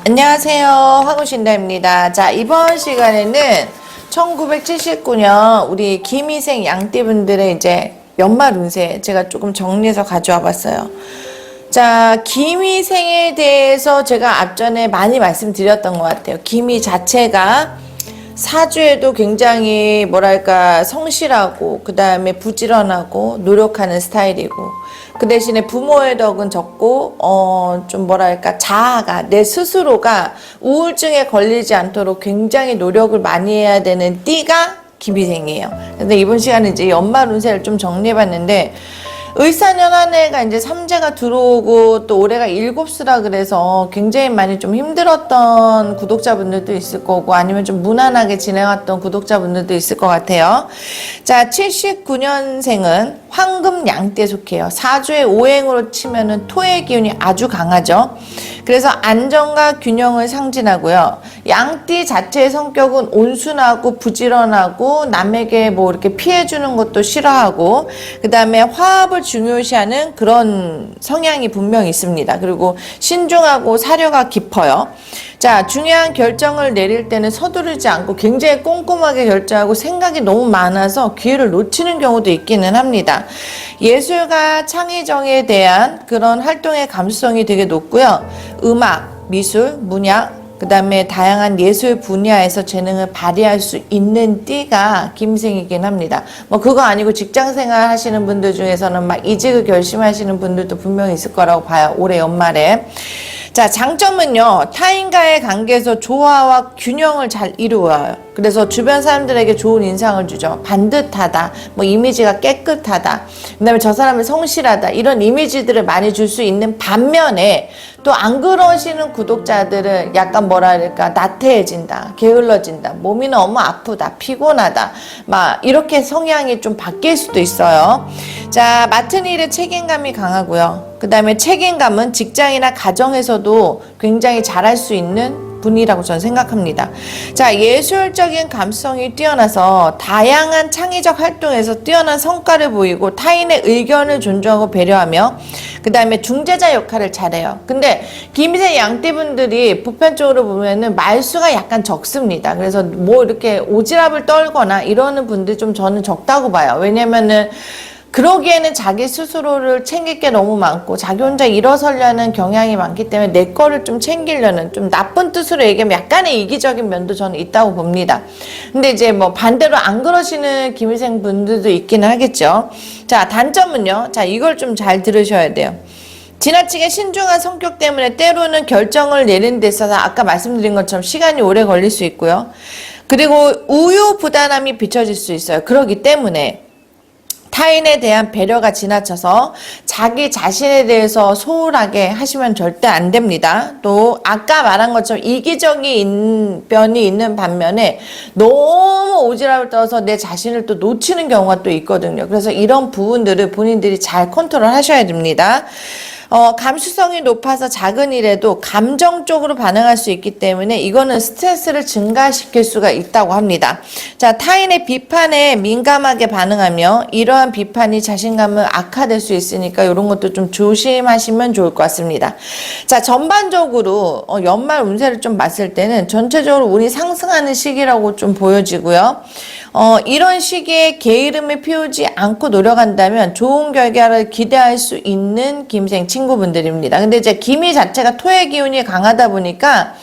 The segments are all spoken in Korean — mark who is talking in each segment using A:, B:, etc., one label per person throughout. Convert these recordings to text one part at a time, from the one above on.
A: 안녕하세요. 황우신다입니다. 자, 이번 시간에는 1979년 우리 김희생 양띠분들의 이제 연말 운세 제가 조금 정리해서 가져와 봤어요. 자, 김희생에 대해서 제가 앞전에 많이 말씀드렸던 것 같아요. 김희 자체가 사주에도 굉장히 뭐랄까 성실하고 그 다음에 부지런하고 노력하는 스타일이고 그 대신에 부모의 덕은 적고 좀 뭐랄까 자아가 내 스스로가 우울증에 걸리지 않도록 굉장히 노력을 많이 해야 되는 띠가 김희생이에요. 근데 이번 시간에 이제 연말 운세를 좀 정리해봤는데 을사년 한 해가 이제 삼재가 들어오고 또 올해가 일곱수라 그래서 굉장히 많이 좀 힘들었던 구독자분들도 있을 거고 아니면 좀 무난하게 진행했던 구독자분들도 있을 것 같아요. 자, 79년생은 황금 양띠에 속해요. 사주의 오행으로 치면은 토의 기운이 아주 강하죠. 그래서 안정과 균형을 상징하고요. 양띠 자체의 성격은 온순하고 부지런하고 남에게 뭐 이렇게 피해주는 것도 싫어하고 그 다음에 화합을 중요시하는 그런 성향이 분명히 있습니다. 그리고 신중하고 사려가 깊어요. 자, 중요한 결정을 내릴 때는 서두르지 않고 굉장히 꼼꼼하게 결정하고 생각이 너무 많아서 기회를 놓치는 경우도 있기는 합니다. 예술과 창의적에 대한 그런 활동의 감수성이 되게 높고요. 음악, 미술, 문학, 그 다음에 다양한 예술 분야에서 재능을 발휘할 수 있는 띠가 김생이긴 합니다. 뭐 그거 아니고 직장생활 하시는 분들 중에서는 막 이직을 결심하시는 분들도 분명히 있을 거라고 봐요. 올해 연말에. 자, 장점은요. 타인과의 관계에서 조화와 균형을 잘 이루어요. 그래서 주변 사람들에게 좋은 인상을 주죠. 반듯하다, 뭐 이미지가 깨끗하다, 그 다음에 저 사람은 성실하다 이런 이미지들을 많이 줄 수 있는 반면에 또 안 그러시는 구독자들은 약간 뭐랄까 나태해진다, 게을러진다, 몸이 너무 아프다, 피곤하다 막 이렇게 성향이 좀 바뀔 수도 있어요. 자, 맡은 일에 책임감이 강하고요. 그 다음에 책임감은 직장이나 가정에서도 굉장히 잘할 수 있는 분이라고 저는 생각합니다. 자, 예술적인 감성이 뛰어나서 다양한 창의적 활동에서 뛰어난 성과를 보이고 타인의 의견을 존중하고 배려하며 그 다음에 중재자 역할을 잘해요. 근데 김희생 양띠분들이 보편적으로 보면은 말수가 약간 적습니다. 그래서 뭐 이렇게 오지랖을 떨거나 이러는 분들 좀 저는 적다고 봐요. 왜냐면은 그러기에는 자기 스스로를 챙길 게 너무 많고 자기 혼자 일어서려는 경향이 많기 때문에 내 거를 좀 챙기려는 좀 나쁜 뜻으로 얘기하면 약간의 이기적인 면도 저는 있다고 봅니다. 근데 이제 뭐 반대로 안 그러시는 김희생 분들도 있기는 하겠죠. 자, 단점은요. 자, 이걸 좀 잘 들으셔야 돼요. 지나치게 신중한 성격 때문에 때로는 결정을 내리는 데 있어서 아까 말씀드린 것처럼 시간이 오래 걸릴 수 있고요. 그리고 우유부단함이 비춰질 수 있어요. 그렇기 때문에 타인에 대한 배려가 지나쳐서 자기 자신에 대해서 소홀하게 하시면 절대 안 됩니다. 또 아까 말한 것처럼 이기적인 면이 있는 반면에 너무 오지랖을 떠서 내 자신을 또 놓치는 경우가 또 있거든요. 그래서 이런 부분들을 본인들이 잘 컨트롤 하셔야 됩니다. 감수성이 높아서 작은 일에도 감정적으로 반응할 수 있기 때문에 이거는 스트레스를 증가시킬 수가 있다고 합니다. 자, 타인의 비판에 민감하게 반응하며 이러한 비판이 자신감을 악화될 수 있으니까 이런 것도 좀 조심하시면 좋을 것 같습니다. 자, 전반적으로 연말 운세를 좀 봤을 때는 전체적으로 운이 상승하는 시기라고 좀 보여지고요. 이런 시기에 게으름을 피우지 않고 노력한다면 좋은 결과를 기대할 수 있는 김생 친구분들입니다. 근데 이제 김희 자체가 토의 기운이 강하다 보니까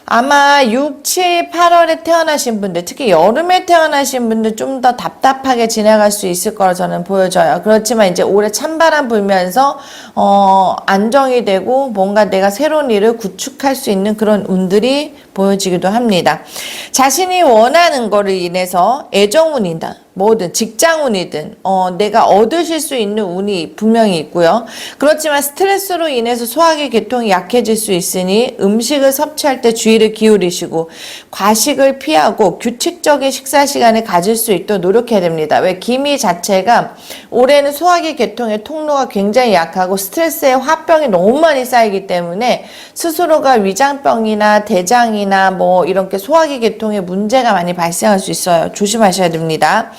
A: 아마 6, 7, 8월에 태어나신 분들, 특히 여름에 태어나신 분들 좀 더 답답하게 지나갈 수 있을 거라 저는 보여져요. 그렇지만 이제 올해 찬바람 불면서 안정이 되고 뭔가 내가 새로운 일을 구축할 수 있는 그런 운들이 보여지기도 합니다. 자신이 원하는 거를 인해서 애정운이다. 뭐든 직장운이든 내가 얻으실 수 있는 운이 분명히 있고요. 그렇지만 스트레스로 인해서 소화기 계통이 약해질 수 있으니 음식을 섭취할 때 주의를 기울이시고 과식을 피하고 규칙적인 식사 시간을 가질 수 있도록 노력해야 됩니다. 왜 김희 자체가 올해는 소화기 계통의 통로가 굉장히 약하고 스트레스에 화병이 너무 많이 쌓이기 때문에 스스로가 위장병이나 대장이나 뭐 이렇게 소화기 계통에 문제가 많이 발생할 수 있어요. 조심하셔야 됩니다.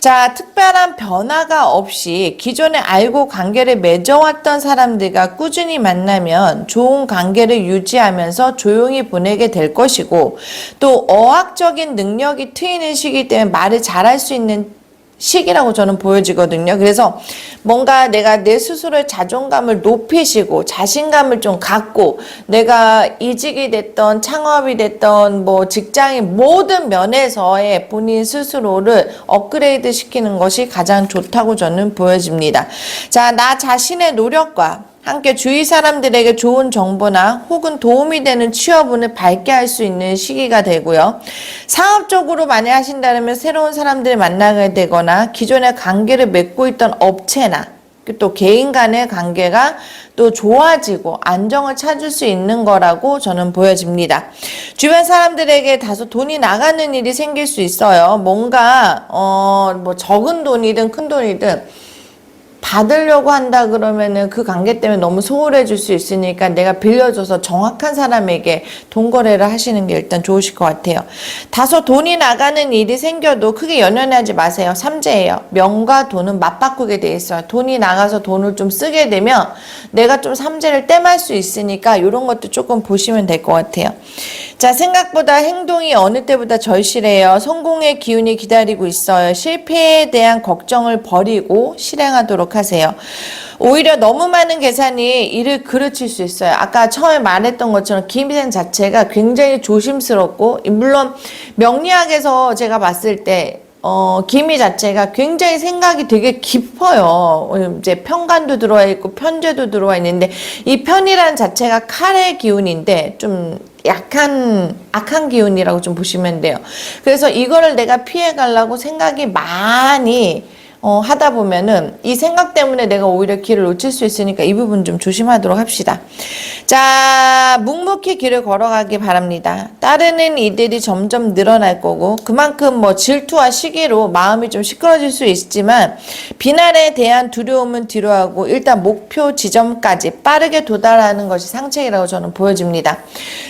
A: 자, 특별한 변화가 없이 기존에 알고 관계를 맺어왔던 사람들과 꾸준히 만나면 좋은 관계를 유지하면서 조용히 보내게 될 것이고, 또 어학적인 능력이 트이는 시기 때문에 말을 잘할 수 있는 시기라고 저는 보여지거든요. 그래서 뭔가 내가 내 스스로의 자존감을 높이시고 자신감을 좀 갖고 내가 이직이 됐던 창업이 됐던 뭐 직장인 모든 면에서의 본인 스스로를 업그레이드 시키는 것이 가장 좋다고 저는 보여집니다. 자, 나 자신의 노력과 함께 주위 사람들에게 좋은 정보나 혹은 도움이 되는 취업운을 밝게 할 수 있는 시기가 되고요. 사업적으로 많이 하신다면 새로운 사람들을 만나게 되거나 기존의 관계를 맺고 있던 업체나 또 개인 간의 관계가 또 좋아지고 안정을 찾을 수 있는 거라고 저는 보여집니다. 주변 사람들에게 다소 돈이 나가는 일이 생길 수 있어요. 뭔가 뭐 적은 돈이든 큰 돈이든 받으려고 한다 그러면은 그 관계 때문에 너무 소홀해 줄 수 있으니까 내가 빌려줘서 정확한 사람에게 돈 거래를 하시는 게 일단 좋으실 것 같아요. 다소 돈이 나가는 일이 생겨도 크게 연연하지 마세요. 삼재예요. 명과 돈은 맞바꾸게 돼 있어요. 돈이 나가서 돈을 좀 쓰게 되면 내가 좀 삼재를 땜할 수 있으니까 이런 것도 조금 보시면 될 것 같아요. 자, 생각보다 행동이 어느 때보다 절실해요. 성공의 기운이 기다리고 있어요. 실패에 대한 걱정을 버리고 실행하도록 하세요. 오히려 너무 많은 계산이 일을 그르칠 수 있어요. 아까 처음에 말했던 것처럼 기미생 자체가 굉장히 조심스럽고, 물론 명리학에서 제가 봤을 때 기미 자체가 굉장히 생각이 되게 깊어요. 이제 편관도 들어와 있고 편재도 들어와 있는데, 이 편이라는 자체가 칼의 기운인데 좀 악한 기운이라고 좀 보시면 돼요. 그래서 이거를 내가 피해 가려고 생각이 많이 하다 보면은 이 생각 때문에 내가 오히려 길을 놓칠 수 있으니까 이 부분 좀 조심하도록 합시다. 자, 묵묵히 길을 걸어가기 바랍니다. 따르는 이들이 점점 늘어날 거고, 그만큼 뭐 질투와 시기로 마음이 좀 시끄러질 수 있지만 비난에 대한 두려움은 뒤로하고 일단 목표 지점까지 빠르게 도달하는 것이 상책이라고 저는 보여집니다.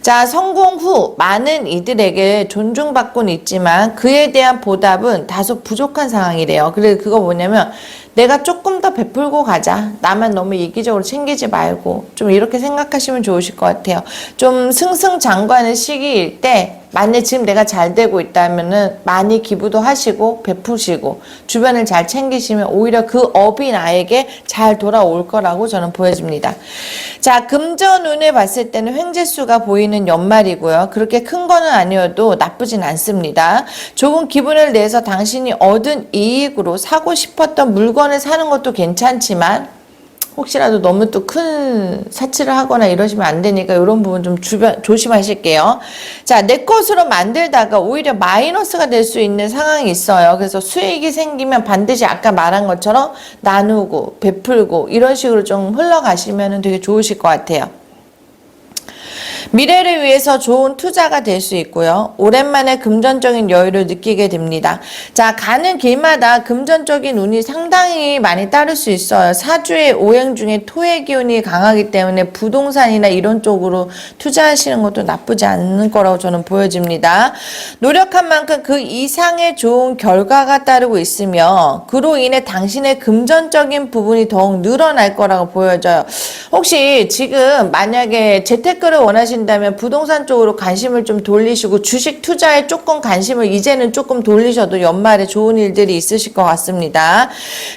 A: 자, 성공 후 많은 이들에게 존중받고는 있지만 그에 대한 보답은 다소 부족한 상황이래요. 그래서 그거 뭐냐면 내가 조금 더 베풀고 가자. 나만 너무 이기적으로 챙기지 말고 좀 이렇게 생각하시면 좋으실 것 같아요. 좀 승승장구하는 시기일 때 만약 지금 내가 잘 되고 있다면은 많이 기부도 하시고 베푸시고 주변을 잘 챙기시면 오히려 그 업이 나에게 잘 돌아올 거라고 저는 보여집니다. 자, 금전운을 봤을 때는 횡재수가 보이는 연말이고요. 그렇게 큰 거는 아니어도 나쁘진 않습니다. 조금 기분을 내서 당신이 얻은 이익으로 사고 싶었던 물건을 사는 것도 괜찮지만 혹시라도 너무 또 큰 사치를 하거나 이러시면 안 되니까 이런 부분 좀 조심하실게요. 자, 내 것으로 만들다가 오히려 마이너스가 될 수 있는 상황이 있어요. 그래서 수익이 생기면 반드시 아까 말한 것처럼 나누고 베풀고 이런 식으로 좀 흘러가시면 되게 좋으실 것 같아요. 미래를 위해서 좋은 투자가 될 수 있고요. 오랜만에 금전적인 여유를 느끼게 됩니다. 자, 가는 길마다 금전적인 운이 상당히 많이 따를 수 있어요. 사주의 오행 중에 토의 기운이 강하기 때문에 부동산이나 이런 쪽으로 투자하시는 것도 나쁘지 않은 거라고 저는 보여집니다. 노력한 만큼 그 이상의 좋은 결과가 따르고 있으며 그로 인해 당신의 금전적인 부분이 더욱 늘어날 거라고 보여져요. 혹시 지금 만약에 재테크를 원하신다면 부동산 쪽으로 관심을 좀 돌리시고 주식 투자에 조금 관심을 이제는 조금 돌리셔도 연말에 좋은 일들이 있으실 것 같습니다.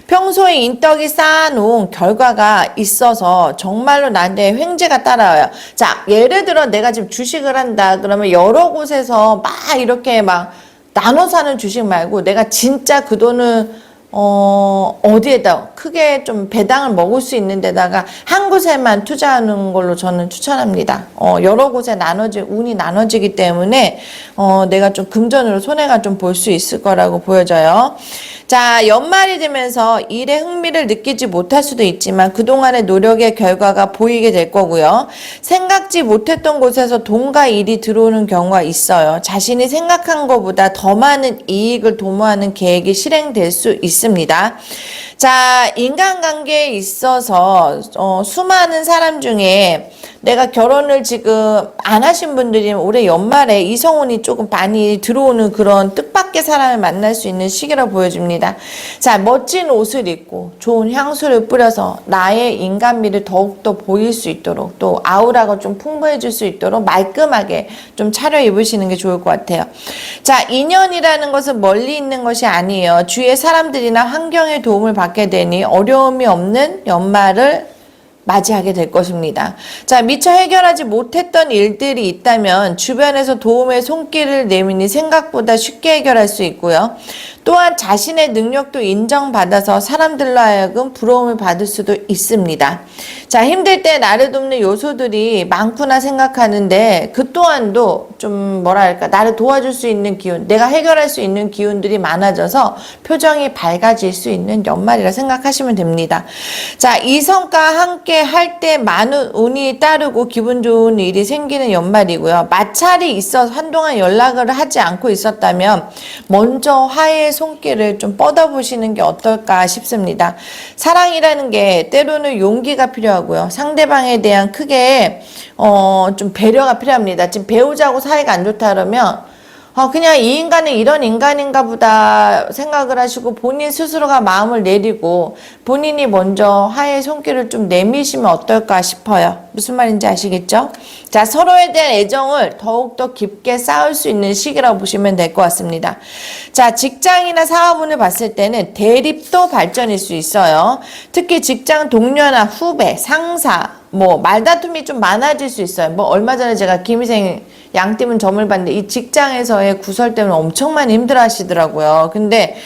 A: 평소에 인덕이 쌓아놓은 결과가 있어서 정말로 나한테 횡재가 따라와요. 자, 예를 들어 내가 지금 주식을 한다 그러면 여러 곳에서 막 이렇게 막 나눠 사는 주식 말고 내가 진짜 그 돈을 어디에다 크게 좀 배당을 먹을 수 있는 데다가 한 곳에만 투자하는 걸로 저는 추천합니다. 여러 곳에 운이 나눠지기 때문에, 내가 좀 금전으로 손해가 좀 볼 수 있을 거라고 보여져요. 자, 연말이 되면서 일에 흥미를 느끼지 못할 수도 있지만 그동안의 노력의 결과가 보이게 될 거고요. 생각지 못했던 곳에서 돈과 일이 들어오는 경우가 있어요. 자신이 생각한 것보다 더 많은 이익을 도모하는 계획이 실행될 수 있습니다. 자, 인간관계에 있어서 수많은 사람 중에 내가 결혼을 지금 안 하신 분들이 올해 연말에 이성운이 조금 많이 들어오는 그런 뜻밖의 사람을 만날 수 있는 시기라 보여집니다. 자, 멋진 옷을 입고 좋은 향수를 뿌려서 나의 인간미를 더욱더 보일 수 있도록, 또 아우라가 좀 풍부해질 수 있도록 말끔하게 좀 차려입으시는 게 좋을 것 같아요. 자, 인연이라는 것은 멀리 있는 것이 아니에요. 주위의 사람들이나 환경의 도움을 받게 되니 어려움이 없는 연말을 맞이하게 될 것입니다. 자, 미처 해결하지 못했던 일들이 있다면 주변에서 도움의 손길을 내미니 생각보다 쉽게 해결할 수 있고요. 또한 자신의 능력도 인정받아서 사람들로 하여금 부러움을 받을 수도 있습니다. 자, 힘들 때 나를 돕는 요소들이 많구나 생각하는데 그 또한도 좀 뭐랄까 나를 도와줄 수 있는 기운, 내가 해결할 수 있는 기운들이 많아져서 표정이 밝아질 수 있는 연말이라 생각하시면 됩니다. 자, 이성과 함께 할 때 많은 운이 따르고 기분 좋은 일이 생기는 연말이고요. 마찰이 있어서 한동안 연락을 하지 않고 있었다면 먼저 화해의 손길을 좀 뻗어보시는 게 어떨까 싶습니다. 사랑이라는 게 때로는 용기가 필요하고요. 상대방에 대한 크게 좀 배려가 필요합니다. 지금 배우자고 사이가 안 좋다 그러면 그냥 이 인간은 이런 인간인가 보다 생각을 하시고 본인 스스로가 마음을 내리고 본인이 먼저 화해의 손길을 좀 내미시면 어떨까 싶어요. 무슨 말인지 아시겠죠? 자, 서로에 대한 애정을 더욱더 깊게 쌓을 수 있는 시기라고 보시면 될 것 같습니다. 자, 직장이나 사업운을 봤을 때는 대립도 발전일 수 있어요. 특히 직장 동료나 후배, 상사, 말다툼이 좀 많아질 수 있어요. 얼마 전에 제가 김희생 양띠분 점을 봤는데 이 직장에서의 구설 때문에 엄청 많이 힘들어 하시더라고요. 근데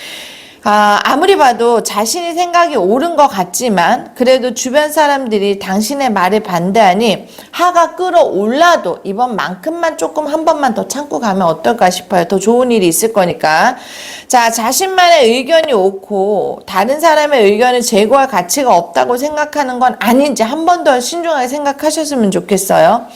A: 아무리 봐도 자신이 생각이 옳은 것 같지만 그래도 주변 사람들이 당신의 말에 반대하니 화가 끌어올라도 이번만큼만 조금 한 번만 더 참고 가면 어떨까 싶어요. 더 좋은 일이 있을 거니까. 자, 자신만의 의견이 옳고 다른 사람의 의견을 제거할 가치가 없다고 생각하는 건 아닌지 한 번 더 신중하게 생각하셨으면 좋겠어요.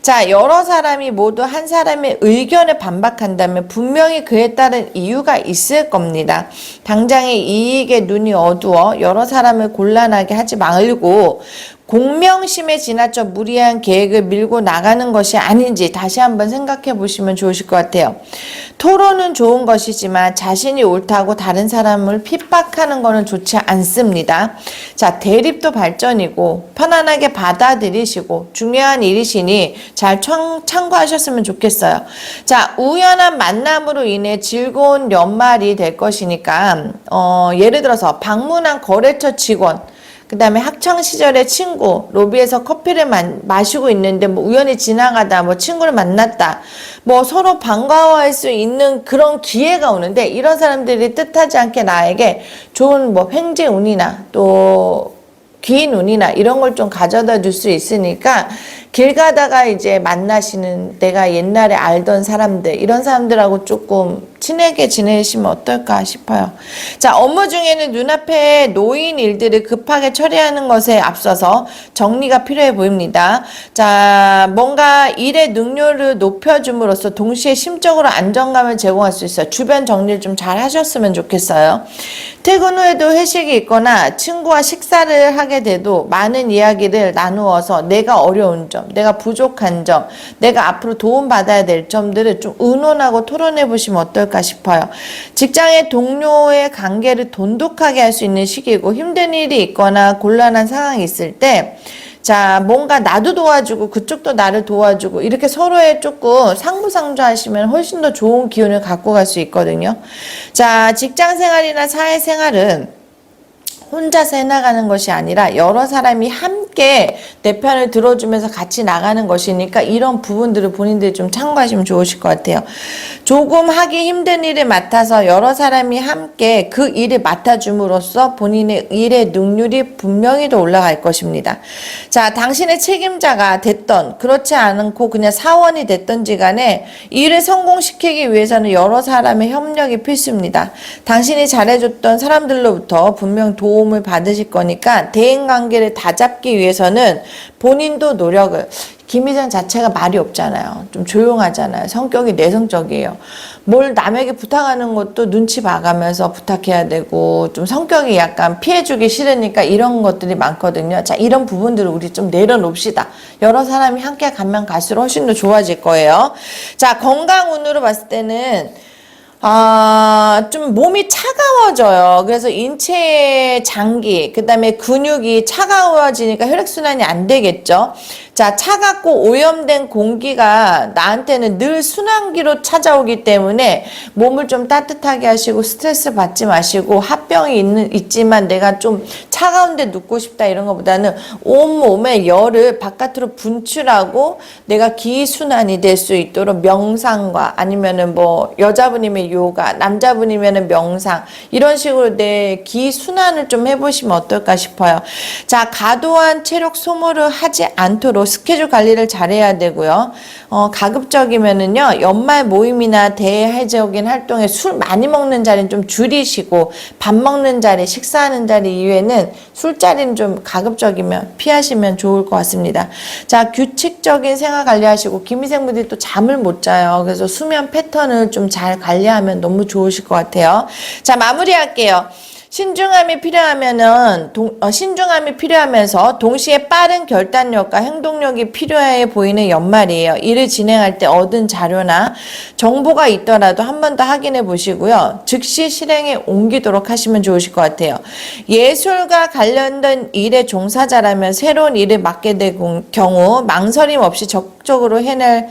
A: 자, 여러 사람이 모두 한 사람의 의견에 반박한다면 분명히 그에 따른 이유가 있을 겁니다. 당장의 이익에 눈이 어두워 여러 사람을 곤란하게 하지 말고 공명심에 지나쳐 무리한 계획을 밀고 나가는 것이 아닌지 다시 한번 생각해 보시면 좋으실 것 같아요. 토론은 좋은 것이지만 자신이 옳다고 다른 사람을 핍박하는 것은 좋지 않습니다. 자, 대립도 발전이고 편안하게 받아들이시고 중요한 일이시니 잘 참고하셨으면 좋겠어요. 자, 우연한 만남으로 인해 즐거운 연말이 될 것이니까 예를 들어서 방문한 거래처 직원, 그 다음에 학창시절의 친구, 로비에서 커피를 마시고 있는데 우연히 지나가다 친구를 만났다. 서로 반가워할 수 있는 그런 기회가 오는데 이런 사람들이 뜻하지 않게 나에게 좋은 횡재운이나 또 긴 운이나 이런 걸 좀 가져다 줄 수 있으니까 길 가다가 이제 만나시는 내가 옛날에 알던 사람들, 이런 사람들하고 조금 친하게 지내시면 어떨까 싶어요. 자, 업무 중에는 눈앞에 놓인 일들을 급하게 처리하는 것에 앞서서 정리가 필요해 보입니다. 자, 뭔가 일의 능률을 높여줌으로써 동시에 심적으로 안정감을 제공할 수 있어요. 주변 정리를 좀 잘 하셨으면 좋겠어요. 퇴근 후에도 회식이 있거나 친구와 식사를 하게 돼도 많은 이야기를 나누어서 내가 어려운 점, 내가 부족한 점, 내가 앞으로 도움받아야 될 점들을 좀 의논하고 토론해 보시면 어떨까 싶어요. 직장의 동료의 관계를 돈독하게 할 수 있는 시기고 힘든 일이 있거나 곤란한 상황이 있을 때 자, 뭔가 나도 도와주고 그쪽도 나를 도와주고 이렇게 서로의 조금 상부상조하시면 훨씬 더 좋은 기운을 갖고 갈 수 있거든요. 자, 직장 생활이나 사회 생활은 혼자서 해나가는 것이 아니라 여러 사람이 함께 내 편을 들어주면서 같이 나가는 것이니까 이런 부분들을 본인들이 좀 참고하시면 좋으실 것 같아요. 조금 하기 힘든 일을 맡아서 여러 사람이 함께 그 일을 맡아줌으로써 본인의 일의 능률이 분명히 더 올라갈 것입니다. 자, 당신의 책임자가 됐던 그렇지 않고 그냥 사원이 됐던지 간에 일을 성공시키기 위해서는 여러 사람의 협력이 필수입니다. 당신이 잘해줬던 사람들로부터 분명 도움을 받으실 거니까 대인관계를 다잡기 위해서는 본인도 노력을, 김희생 자체가 말이 없잖아요. 좀 조용하잖아요. 성격이 내성적이에요. 뭘 남에게 부탁하는 것도 눈치 봐가면서 부탁해야 되고, 좀 성격이 약간 피해주기 싫으니까 이런 것들이 많거든요. 자, 이런 부분들을 우리 좀 내려놓읍시다. 여러 사람이 함께 가면 갈수록 훨씬 더 좋아질 거예요. 자, 건강운으로 봤을 때는 좀 몸이 차가워져요. 그래서 인체의 장기, 그 다음에 근육이 차가워지니까 혈액순환이 안 되겠죠. 자, 차갑고 오염된 공기가 나한테는 늘 순환기로 찾아오기 때문에 몸을 좀 따뜻하게 하시고 스트레스 받지 마시고, 합병이 있지만 내가 좀 차가운데 눕고 싶다 이런 것보다는 온몸에 열을 바깥으로 분출하고 내가 기순환이 될 수 있도록 명상과, 아니면은 뭐 여자분이면 요가, 남자분이면 명상, 이런 식으로 내 기순환을 좀 해보시면 어떨까 싶어요. 자, 과도한 체력 소모를 하지 않도록 스케줄 관리를 잘해야 되고요. 가급적이면은요, 연말 모임이나 대외적인 활동에 술 많이 먹는 자리는 좀 줄이시고, 밥 먹는 자리, 식사하는 자리 이외에는 술자리는 좀 가급적이면 피하시면 좋을 것 같습니다. 자, 규칙적인 생활 관리하시고, 김희생분들이 또 잠을 못 자요. 그래서 수면 패턴을 좀 잘 관리하면 너무 좋으실 것 같아요. 자, 마무리할게요. 신중함이 필요하면서 동시에 빠른 결단력과 행동력이 필요해 보이는 연말이에요. 일을 진행할 때 얻은 자료나 정보가 있더라도 한 번 더 확인해 보시고요. 즉시 실행에 옮기도록 하시면 좋으실 것 같아요. 예술과 관련된 일의 종사자라면 새로운 일을 맡게 될 경우 망설임 없이 적극적으로 해낼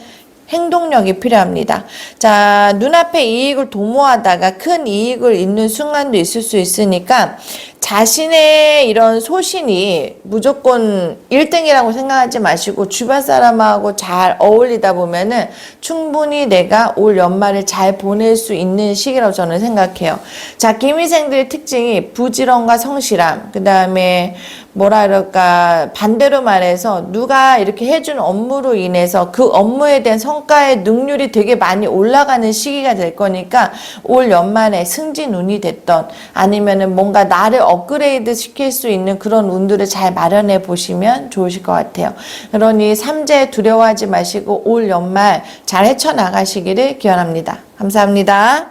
A: 행동력이 필요합니다. 자, 눈앞에 이익을 도모하다가 큰 이익을 잃는 순간도 있을 수 있으니까 자신의 이런 소신이 무조건 1등이라고 생각하지 마시고 주변 사람하고 잘 어울리다 보면은 충분히 내가 올 연말을 잘 보낼 수 있는 시기라고 저는 생각해요. 자, 김희생들의 특징이 부지런과 성실함, 그 다음에 뭐라 그럴까, 반대로 말해서 누가 이렇게 해준 업무로 인해서 그 업무에 대한 성과의 능률이 되게 많이 올라가는 시기가 될 거니까 올 연말에 승진운이 됐던, 아니면은 뭔가 나를 업그레이드 시킬 수 있는 그런 운들을 잘 마련해 보시면 좋으실 것 같아요. 그러니 삼재 두려워하지 마시고 올 연말 잘 헤쳐나가시기를 기원합니다. 감사합니다.